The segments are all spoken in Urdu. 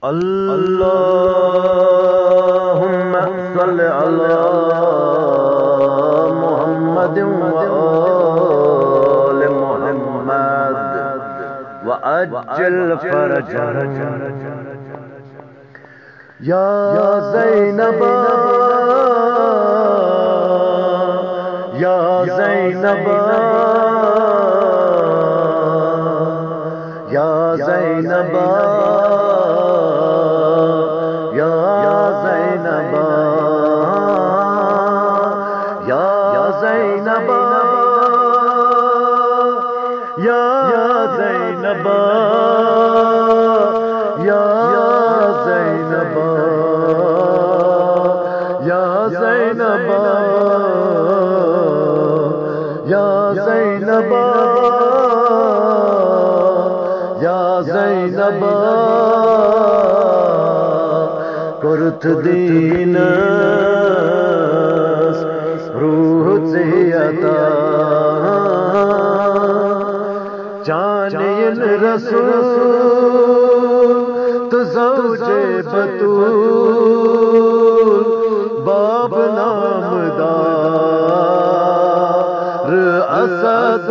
اللهم صل على محمد وآل محمد وعجل فرجهم یا زینب یا زینب یا زینب یا زینب یا زینب یا زینب یا زینب یا زینب یا زینب یا زینب کرت دینس روح عطا جانین رسول تو زوج بطول باب نامدار اسد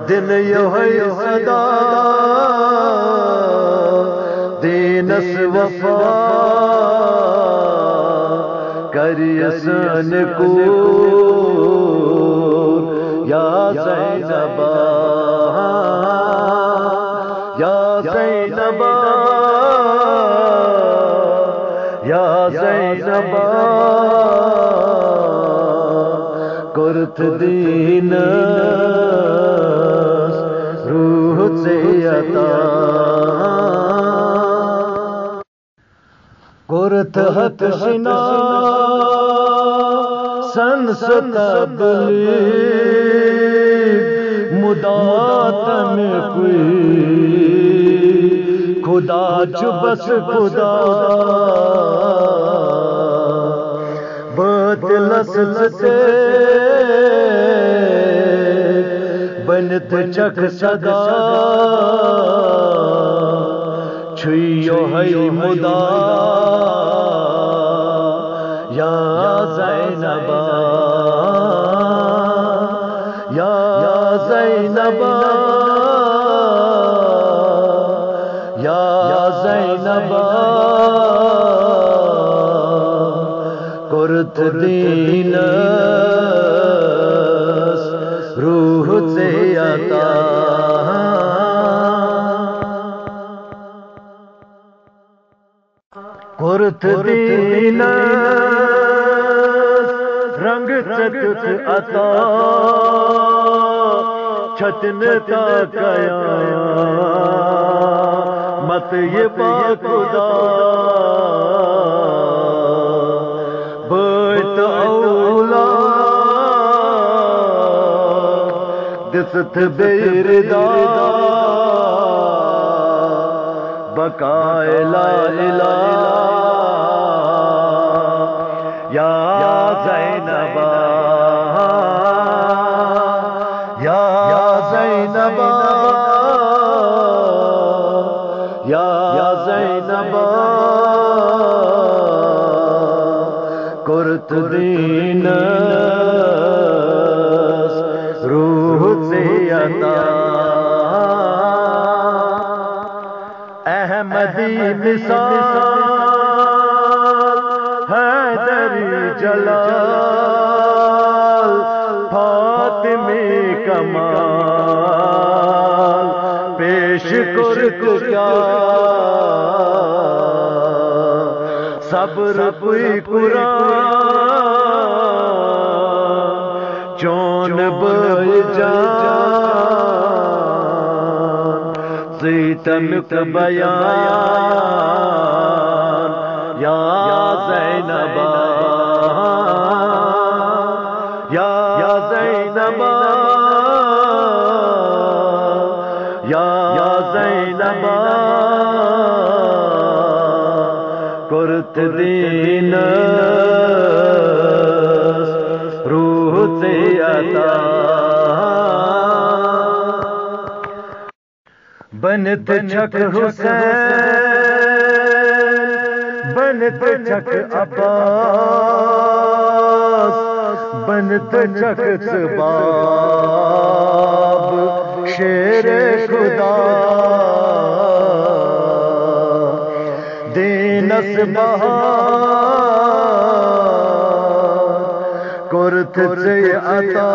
دن یوہی صدا دینس وفا کریسن کور یا زینب یا زینب یا زینب کرت دینس روح سے عطا کرت حق شنا سن ستبلیغ مداتن کوئی خدا چبس خدا باطل سے بنت چک صدا چھوئیو ہے مدا یا زینب یا زینب یا زینب کرت دینس روح سے عطا کرت دینس رنگ چکت عطا چھتن تا قیامت یہ با خدا بیت اولا دست بیردا بقائے لا الہ یا زینب یا زینب یا زینب کرت دینس روح سے عطا احمدی مثال حیدری جلال فاطمی کمال پیش کرت کیا صبر کوئی قرآن چون بے جان سیتمک بیان یا زینب یا زینب یا زینب کرت دینس روح سے عطا بنت چک حسین بنت چک عباس بنت چک سباب شیر خدا دینس بہار کرت سے عطا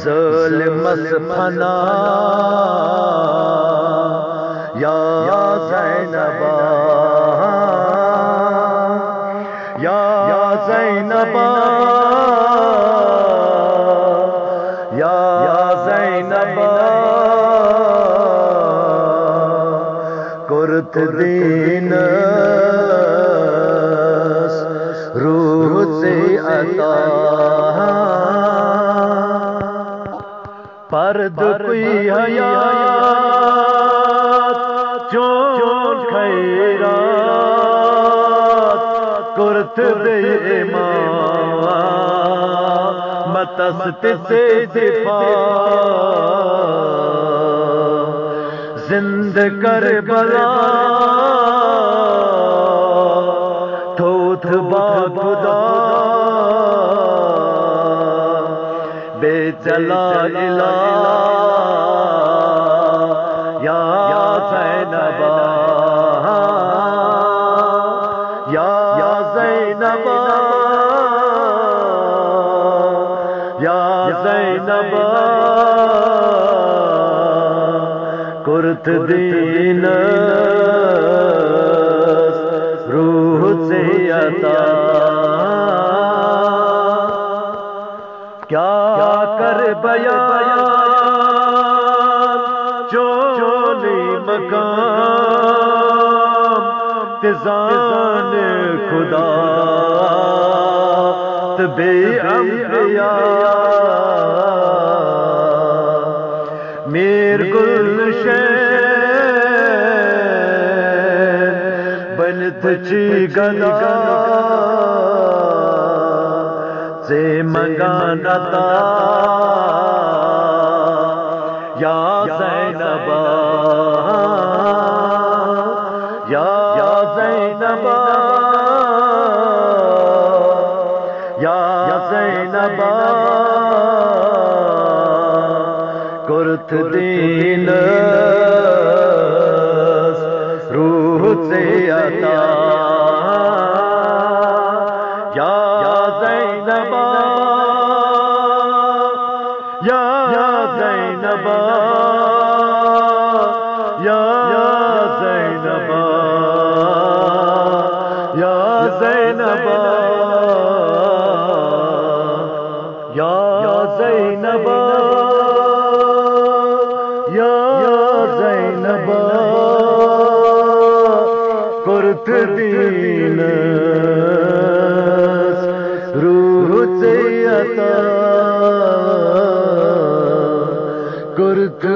ظلمت فنا یا زینبا یا زینبا یا زینبا کرت دین روح سے عطا پرد کوئی حیات چون خیرات کرت دے امام متست سے دفاع زند کربلا تھوتھ با خدا بے چلا الہ یا زینبا یا زینبا یا زینبا کرت دین روح سے عطا کیا کر بیان چولی مقام تزان خدا تبے انبیاء میر گلشن بنت چی گدا سے منگانا تا یا زینبا یا زینبا یا زینبا کرت دین روح سے عطا یا زینبا یا زینبا یا زینبا یا زینبا یا زینبا یا زینبا کرت دین روح سے عطا کرت